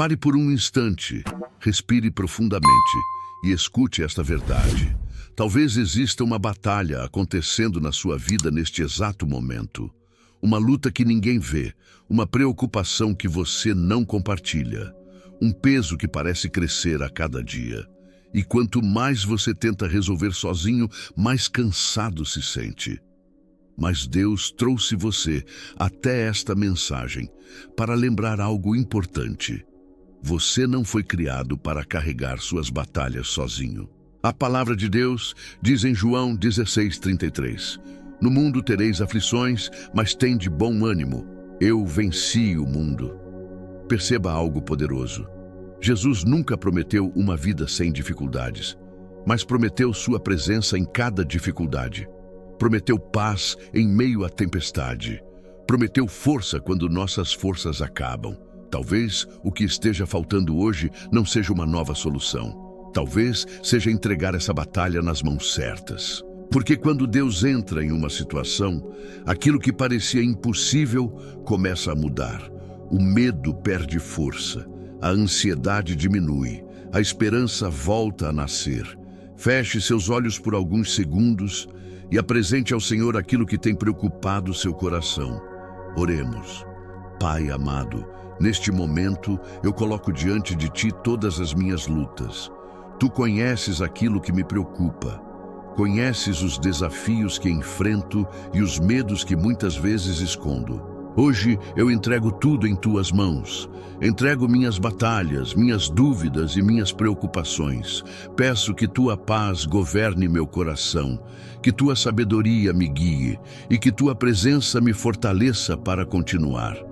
Pare por um instante, respire profundamente e escute esta verdade. Talvez exista uma batalha acontecendo na sua vida neste exato momento. Uma luta que ninguém vê, uma preocupação que você não compartilha, um peso que parece crescer a cada dia. E quanto mais você tenta resolver sozinho, mais cansado se sente. Mas Deus trouxe você até esta mensagem para lembrar algo importante. Você não foi criado para carregar suas batalhas sozinho. A palavra de Deus diz em João 16:33: No mundo tereis aflições, mas tende bom ânimo. Eu venci o mundo. Perceba algo poderoso. Jesus nunca prometeu uma vida sem dificuldades, mas prometeu sua presença em cada dificuldade. Prometeu paz em meio à tempestade. Prometeu força quando nossas forças acabam. Talvez o que esteja faltando hoje não seja uma nova solução. Talvez seja entregar essa batalha nas mãos certas. Porque quando Deus entra em uma situação, aquilo que parecia impossível começa a mudar. O medo perde força, a ansiedade diminui, a esperança volta a nascer. Feche seus olhos por alguns segundos e apresente ao Senhor aquilo que tem preocupado seu coração. Oremos. Pai amado, neste momento eu coloco diante de Ti todas as minhas lutas. Tu conheces aquilo que me preocupa. Conheces os desafios que enfrento e os medos que muitas vezes escondo. Hoje eu entrego tudo em Tuas mãos. Entrego minhas batalhas, minhas dúvidas e minhas preocupações. Peço que Tua paz governe meu coração, que Tua sabedoria me guie e que Tua presença me fortaleça para continuar.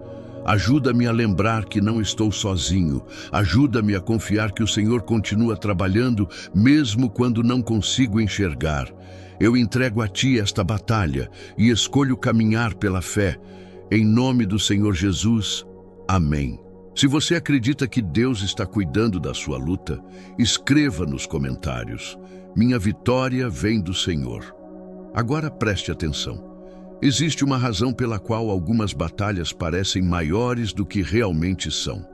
Ajuda-me a lembrar que não estou sozinho. Ajuda-me a confiar que o Senhor continua trabalhando, mesmo quando não consigo enxergar. Eu entrego a Ti esta batalha e escolho caminhar pela fé. Em nome do Senhor Jesus, amém. Se você acredita que Deus está cuidando da sua luta, escreva nos comentários: Minha vitória vem do Senhor. Agora preste atenção. Existe uma razão pela qual algumas batalhas parecem maiores do que realmente são.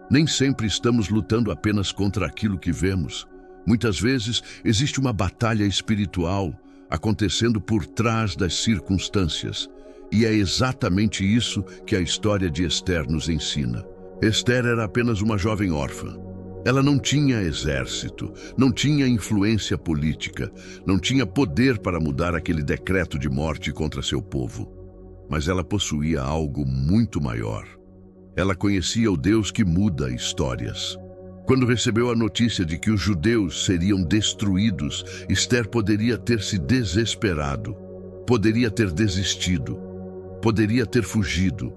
Nem sempre estamos lutando apenas contra aquilo que vemos. Muitas vezes existe uma batalha espiritual acontecendo por trás das circunstâncias. E é exatamente isso que a história de Ester nos ensina. Ester era apenas uma jovem órfã. Ela não tinha exército, não tinha influência política, não tinha poder para mudar aquele decreto de morte contra seu povo. Mas ela possuía algo muito maior. Ela conhecia o Deus que muda histórias. Quando recebeu a notícia de que os judeus seriam destruídos, Ester poderia ter se desesperado, poderia ter desistido, poderia ter fugido.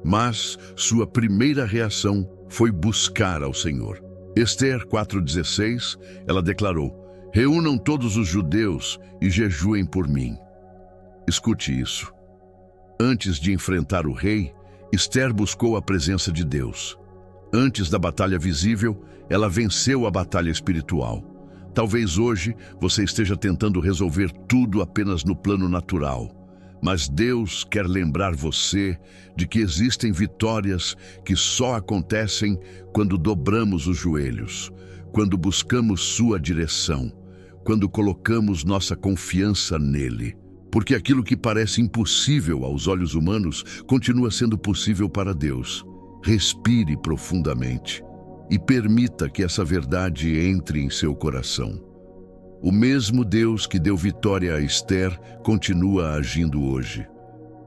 Mas sua primeira reação foi buscar ao Senhor. Ester 4:16, ela declarou: Reúnam todos os judeus e jejuem por mim. Escute isso. Antes de enfrentar o rei, Ester buscou a presença de Deus. Antes da batalha visível, ela venceu a batalha espiritual. Talvez hoje você esteja tentando resolver tudo apenas no plano natural. Mas Deus quer lembrar você de que existem vitórias que só acontecem quando dobramos os joelhos, quando buscamos sua direção, quando colocamos nossa confiança nele. Porque aquilo que parece impossível aos olhos humanos continua sendo possível para Deus. Respire profundamente e permita que essa verdade entre em seu coração. O mesmo Deus que deu vitória a Ester continua agindo hoje.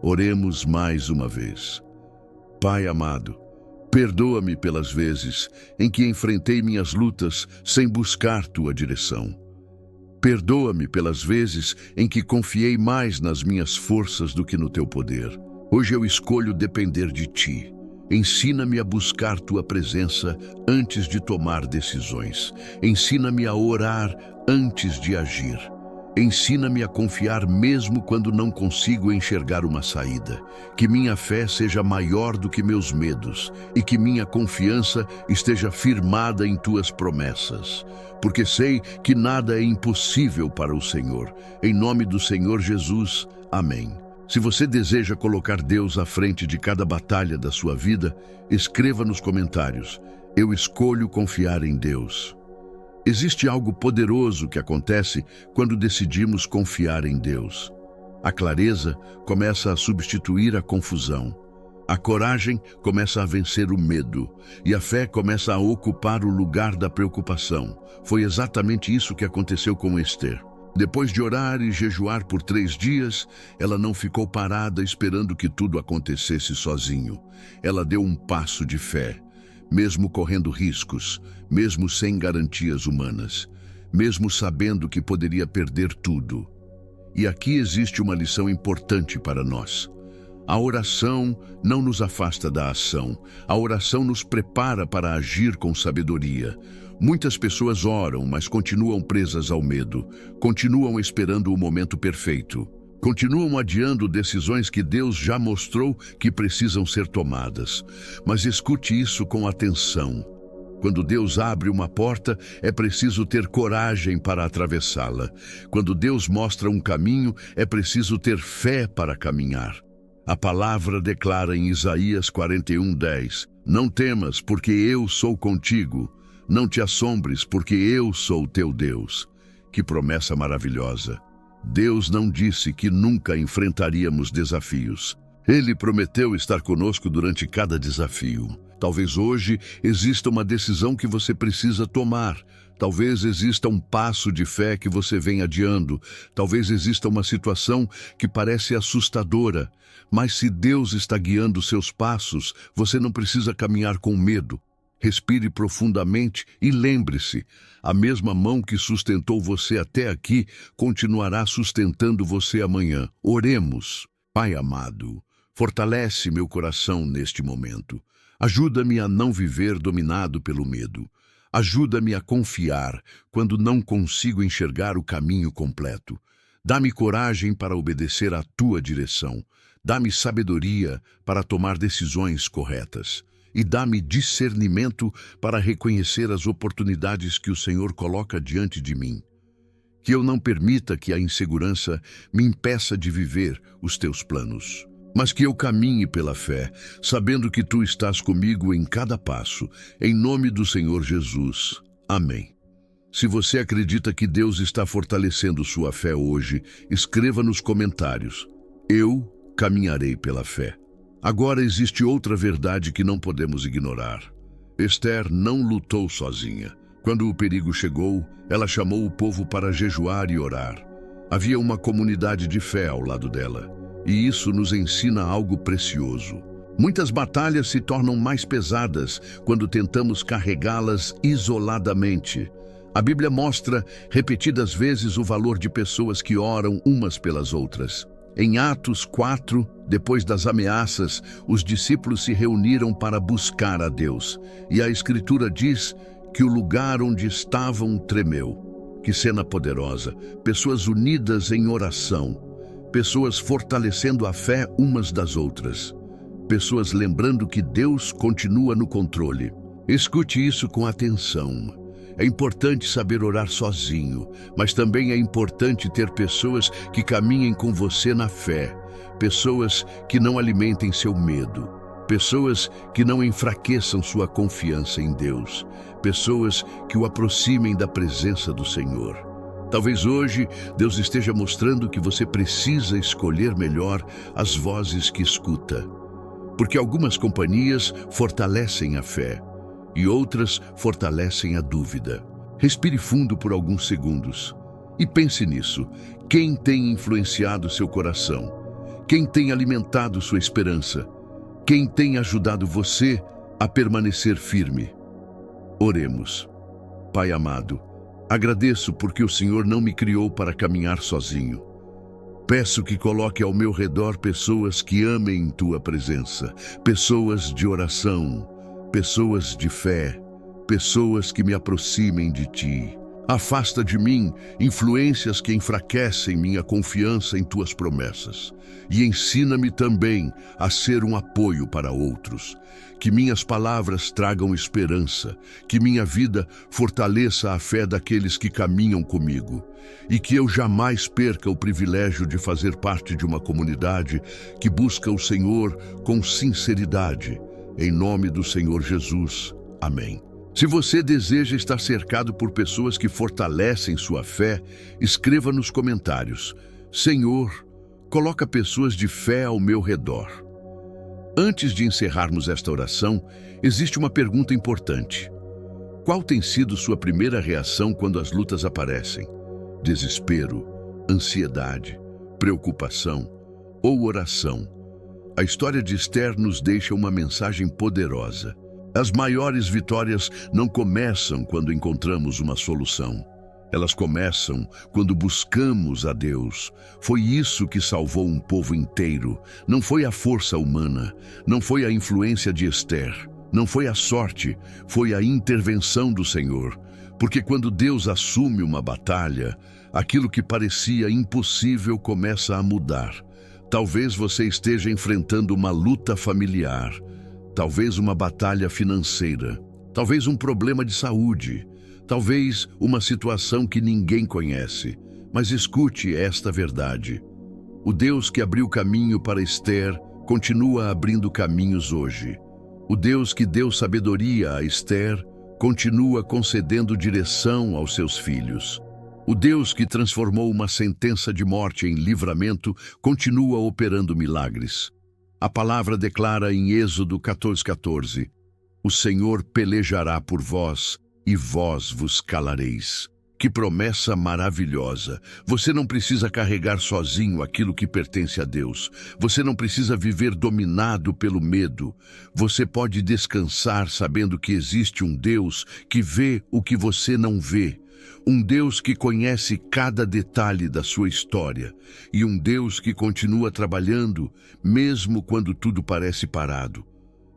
Oremos mais uma vez. Pai amado, perdoa-me pelas vezes em que enfrentei minhas lutas sem buscar Tua direção. Perdoa-me pelas vezes em que confiei mais nas minhas forças do que no Teu poder. Hoje eu escolho depender de Ti. Ensina-me a buscar Tua presença antes de tomar decisões. Ensina-me a orar antes de agir. Ensina-me a confiar mesmo quando não consigo enxergar uma saída. Que minha fé seja maior do que meus medos e que minha confiança esteja firmada em Tuas promessas. Porque sei que nada é impossível para o Senhor. Em nome do Senhor Jesus, amém. Se você deseja colocar Deus à frente de cada batalha da sua vida, escreva nos comentários: Eu escolho confiar em Deus. Existe algo poderoso que acontece quando decidimos confiar em Deus. A clareza começa a substituir a confusão. A coragem começa a vencer o medo. E a fé começa a ocupar o lugar da preocupação. Foi exatamente isso que aconteceu com Esther. Depois de orar e jejuar por 3 dias, ela não ficou parada esperando que tudo acontecesse sozinho. Ela deu um passo de fé, mesmo correndo riscos, mesmo sem garantias humanas, mesmo sabendo que poderia perder tudo. E aqui existe uma lição importante para nós. A oração não nos afasta da ação. A oração nos prepara para agir com sabedoria. Muitas pessoas oram, mas continuam presas ao medo. Continuam esperando o momento perfeito. Continuam adiando decisões que Deus já mostrou que precisam ser tomadas. Mas escute isso com atenção. Quando Deus abre uma porta, é preciso ter coragem para atravessá-la. Quando Deus mostra um caminho, é preciso ter fé para caminhar. A palavra declara em Isaías 41:10: Não temas, porque eu sou contigo. Não te assombres, porque eu sou teu Deus. Que promessa maravilhosa! Deus não disse que nunca enfrentaríamos desafios. Ele prometeu estar conosco durante cada desafio. Talvez hoje exista uma decisão que você precisa tomar. Talvez exista um passo de fé que você vem adiando. Talvez exista uma situação que parece assustadora. Mas se Deus está guiando seus passos, você não precisa caminhar com medo. Respire profundamente e lembre-se, a mesma mão que sustentou você até aqui continuará sustentando você amanhã. Oremos. Pai amado, fortalece meu coração neste momento. Ajuda-me a não viver dominado pelo medo. Ajuda-me a confiar quando não consigo enxergar o caminho completo. Dá-me coragem para obedecer à tua direção. Dá-me sabedoria para tomar decisões corretas. E dá-me discernimento para reconhecer as oportunidades que o Senhor coloca diante de mim. Que eu não permita que a insegurança me impeça de viver os teus planos, mas que eu caminhe pela fé, sabendo que tu estás comigo em cada passo, em nome do Senhor Jesus. Amém. Se você acredita que Deus está fortalecendo sua fé hoje, escreva nos comentários: Eu caminharei pela fé. Agora existe outra verdade que não podemos ignorar. Esther não lutou sozinha. Quando o perigo chegou, ela chamou o povo para jejuar e orar. Havia uma comunidade de fé ao lado dela, e isso nos ensina algo precioso. Muitas batalhas se tornam mais pesadas quando tentamos carregá-las isoladamente. A Bíblia mostra repetidas vezes o valor de pessoas que oram umas pelas outras. Em Atos 4, depois das ameaças, os discípulos se reuniram para buscar a Deus. E a Escritura diz que o lugar onde estavam tremeu. Que cena poderosa! Pessoas unidas em oração. Pessoas fortalecendo a fé umas das outras. Pessoas lembrando que Deus continua no controle. Escute isso com atenção. É importante saber orar sozinho, mas também é importante ter pessoas que caminhem com você na fé, pessoas que não alimentem seu medo, pessoas que não enfraqueçam sua confiança em Deus, pessoas que o aproximem da presença do Senhor. Talvez hoje Deus esteja mostrando que você precisa escolher melhor as vozes que escuta, porque algumas companhias fortalecem a fé, e outras fortalecem a dúvida. Respire fundo por alguns segundos e pense nisso. Quem tem influenciado seu coração? Quem tem alimentado sua esperança? Quem tem ajudado você a permanecer firme? Oremos. Pai amado, agradeço porque o Senhor não me criou para caminhar sozinho. Peço que coloque ao meu redor pessoas que amem tua presença, pessoas de oração, pessoas de fé, pessoas que me aproximem de ti. Afasta de mim influências que enfraquecem minha confiança em tuas promessas. E ensina-me também a ser um apoio para outros. Que minhas palavras tragam esperança, que minha vida fortaleça a fé daqueles que caminham comigo. E que eu jamais perca o privilégio de fazer parte de uma comunidade que busca o Senhor com sinceridade. Em nome do Senhor Jesus. Amém. Se você deseja estar cercado por pessoas que fortalecem sua fé, escreva nos comentários: Senhor, coloca pessoas de fé ao meu redor. Antes de encerrarmos esta oração, existe uma pergunta importante. Qual tem sido sua primeira reação quando as lutas aparecem? Desespero, ansiedade, preocupação ou oração? A história de Esther nos deixa uma mensagem poderosa. As maiores vitórias não começam quando encontramos uma solução. Elas começam quando buscamos a Deus. Foi isso que salvou um povo inteiro. Não foi a força humana, não foi a influência de Esther, não foi a sorte, foi a intervenção do Senhor. Porque quando Deus assume uma batalha, aquilo que parecia impossível começa a mudar. Talvez você esteja enfrentando uma luta familiar, talvez uma batalha financeira, talvez um problema de saúde, talvez uma situação que ninguém conhece. Mas escute esta verdade. O Deus que abriu caminho para Esther continua abrindo caminhos hoje. O Deus que deu sabedoria a Esther continua concedendo direção aos seus filhos. O Deus que transformou uma sentença de morte em livramento continua operando milagres. A palavra declara em Êxodo 14:14: O Senhor pelejará por vós e vós vos calareis. Que promessa maravilhosa! Você não precisa carregar sozinho aquilo que pertence a Deus. Você não precisa viver dominado pelo medo. Você pode descansar sabendo que existe um Deus que vê o que você não vê. Um Deus que conhece cada detalhe da sua história. E um Deus que continua trabalhando, mesmo quando tudo parece parado.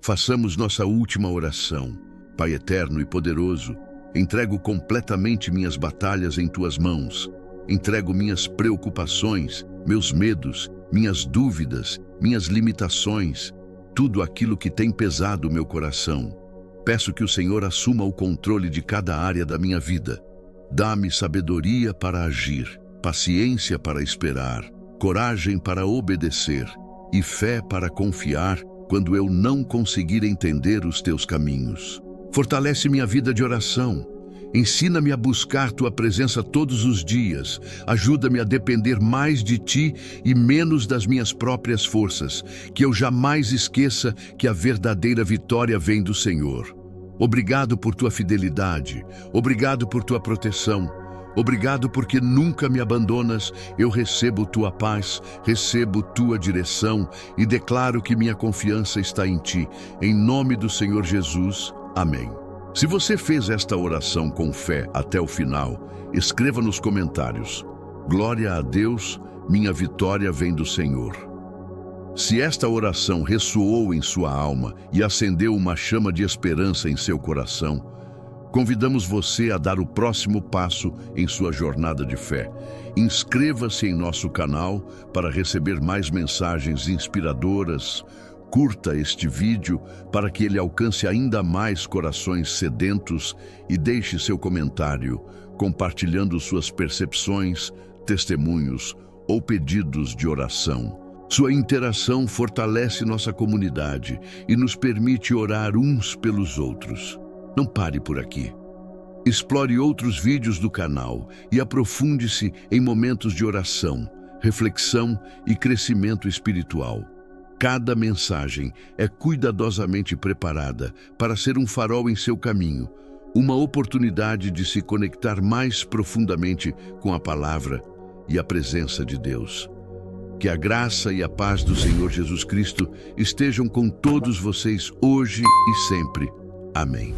Façamos nossa última oração. Pai eterno e poderoso, entrego completamente minhas batalhas em tuas mãos. Entrego minhas preocupações, meus medos, minhas dúvidas, minhas limitações, tudo aquilo que tem pesado o meu coração. Peço que o Senhor assuma o controle de cada área da minha vida. Dá-me sabedoria para agir, paciência para esperar, coragem para obedecer e fé para confiar quando eu não conseguir entender os teus caminhos. Fortalece minha vida de oração. Ensina-me a buscar tua presença todos os dias. Ajuda-me a depender mais de ti e menos das minhas próprias forças. Que eu jamais esqueça que a verdadeira vitória vem do Senhor. Obrigado por tua fidelidade. Obrigado por tua proteção. Obrigado porque nunca me abandonas. Eu recebo tua paz, recebo tua direção e declaro que minha confiança está em ti. Em nome do Senhor Jesus. Amém. Se você fez esta oração com fé até o final, escreva nos comentários: Glória a Deus, minha vitória vem do Senhor. Se esta oração ressoou em sua alma e acendeu uma chama de esperança em seu coração, convidamos você a dar o próximo passo em sua jornada de fé. Inscreva-se em nosso canal para receber mais mensagens inspiradoras. Curta este vídeo para que ele alcance ainda mais corações sedentos e deixe seu comentário, compartilhando suas percepções, testemunhos ou pedidos de oração. Sua interação fortalece nossa comunidade e nos permite orar uns pelos outros. Não pare por aqui. Explore outros vídeos do canal e aprofunde-se em momentos de oração, reflexão e crescimento espiritual. Cada mensagem é cuidadosamente preparada para ser um farol em seu caminho, uma oportunidade de se conectar mais profundamente com a palavra e a presença de Deus. Que a graça e a paz do Senhor Jesus Cristo estejam com todos vocês hoje e sempre. Amém.